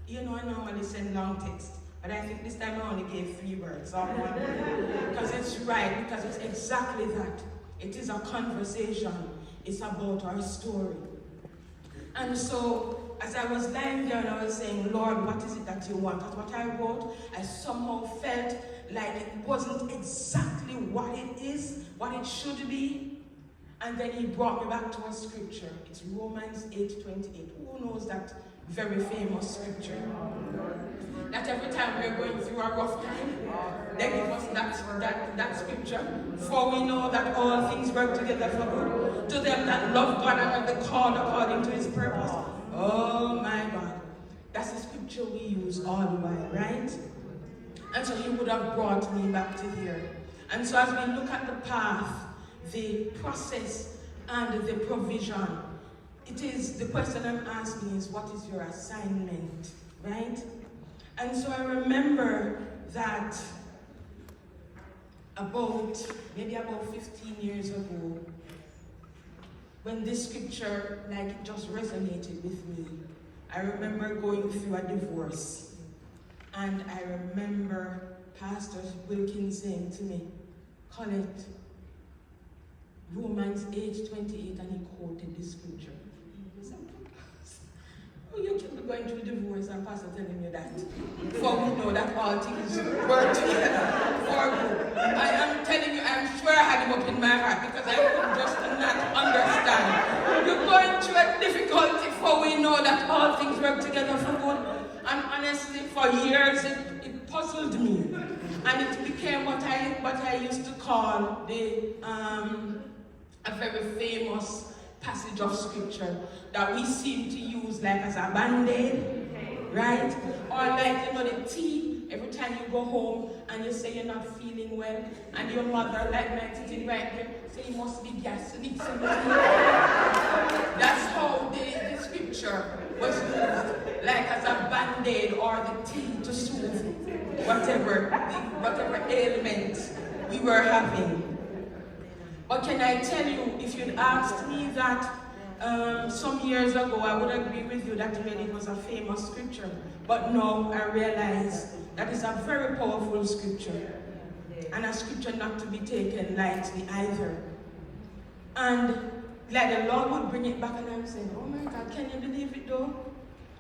You know, I normally send long text, but I think this time I only gave 3 words, all one word. Because it's right, because it's exactly that. It is a conversation. It's about our story. And so, as I was lying there and I was saying, Lord, what is it that you want? Because what I wrote, I somehow felt like it wasn't exactly what it is, what it should be. And then he brought me back to a scripture. It's Romans 8:28. Who knows that very famous scripture? That every time we're going through a rough time, they give us that scripture. For we know that all things work together for good to them that love God and are the called according to his purpose. Oh my God. That's the scripture we use all the while, right? And so he would have brought me back to here. And so as we look at the path, the process, and the provision, it is, the question I'm asking is, what is your assignment, right? And so I remember that maybe about 15 years ago, when this scripture, like, it just resonated with me. I remember going through a divorce, and I remember Pastor Wilkins saying to me, Colette, Romans 8:28, and he quoted this scripture. Oh, you can't be going through divorce and Pastor telling you that. For we know that all things work together for good. I am telling you, I'm sure I had him up in my heart because I could just not understand. You're going through a difficulty, for we know that all things work together for good. And honestly, for years it puzzled me. And it became what I used to call a very famous passage of scripture that we seem to use like as a band-aid, right? Or like, you know, the tea, every time you go home and you say you're not feeling well, and your mother, like my sitting right there, say you must be gas, you need some tea. That's how the scripture was used, like as a band-aid or the tea to soothe whatever ailment we were having. But can I tell you, if you'd asked me that some years ago, I would agree with you that really was a famous scripture. But now I realize that it's a very powerful scripture. And a scripture not to be taken lightly either. And like the Lord would bring it back and I'm saying, oh my God, can you believe it though?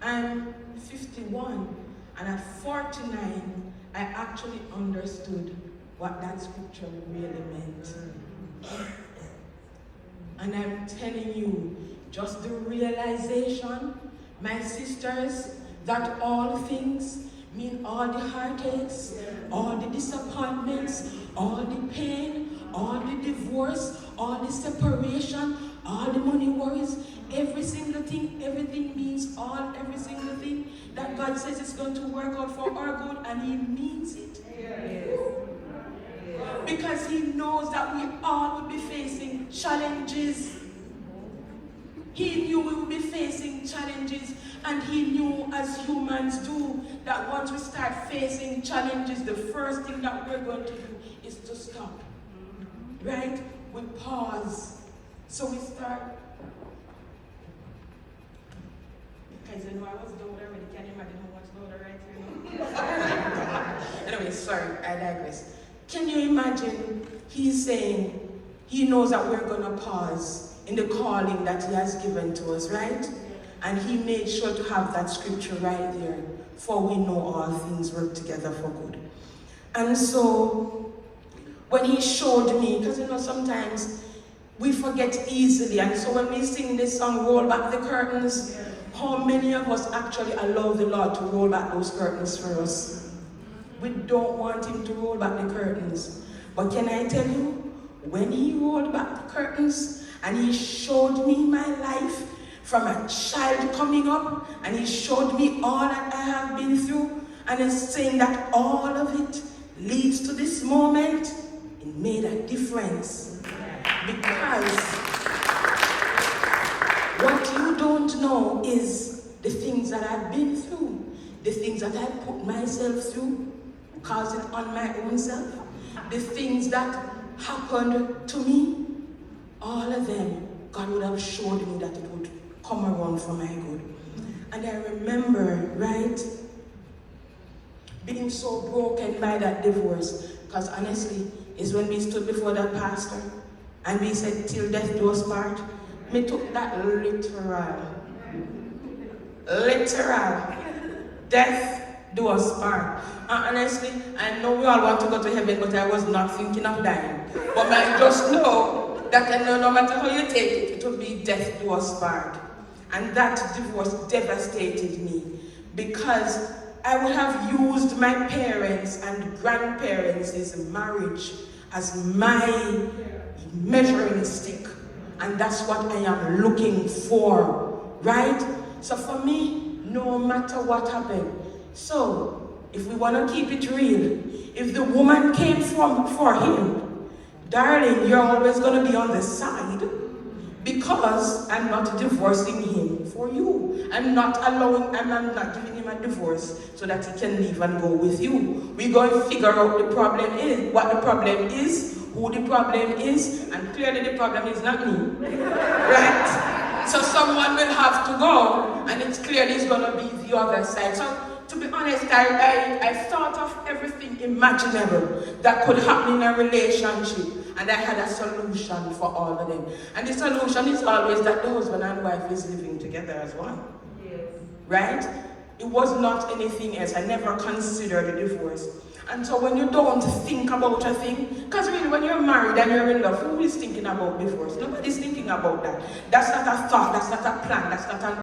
I'm 51. And at 49, I actually understood what that scripture really meant. And I'm telling you, just the realization, my sisters, that all things mean all the heartaches, all the disappointments, all the pain, all the divorce, all the separation, all the money worries, every single thing, everything means every single thing that God says is going to work out for our good, and he means it. Yes. Because he knows that we all will be facing challenges. He knew we would be facing challenges, and he knew, as humans do, that once we start facing challenges, the first thing that we're going to do is to stop. Right? We pause. So we start. Guys, I know I was louder already. Can you imagine how much louder right here? Anyway, sorry, I digress. Can you imagine he's saying he knows that we're going to pause in the calling that he has given to us, right? And he made sure to have that scripture right there. For we know all things work together for good. And so when he showed me, because you know sometimes we forget easily, and so when we sing this song, Roll Back the Curtains, how many of us actually allow the Lord to roll back those curtains for us? We don't want him to roll back the curtains. But can I tell you, when he rolled back the curtains and he showed me my life from a child coming up, and he showed me all that I have been through, and he's saying that all of it leads to this moment, it made a difference. Because what you don't know is the things that I've been through, the things that I put myself through, caused it on my own self, the things that happened to me, all of them, God would have showed me that it would come around for my good. And I remember, right, being so broken by that divorce. Because honestly, it's when we stood before that pastor and we said, till death do us part. Me took that literal. Death do us part. And honestly, I know we all want to go to heaven, but I was not thinking of dying. But I just know that no matter how you take it, it will be death do us part. And that divorce devastated me because I would have used my parents' and grandparents' marriage as my measuring stick. And that's what I am looking for, right? So for me, no matter what happened. So, if we want to keep it real, if the woman came for him, darling, you're always going to be on the side because I'm not divorcing him for you. I'm not giving him a divorce so that he can leave and go with you. We're going to figure out the problem is, what the problem is, who the problem is, and clearly the problem is not me, right? So someone will have to go, and it's clearly it's going to be the other side. So to be honest, I thought of everything imaginable that could happen in a relationship, and I had a solution for all of them. And the solution is always that the husband and wife is living together as one. Yes. Right? It was not anything else. I never considered a divorce. And so when you don't think about a thing, because really when you're married and you're in love, who is thinking about divorce? Nobody's thinking about that. That's not a thought, that's not a plan, that's not an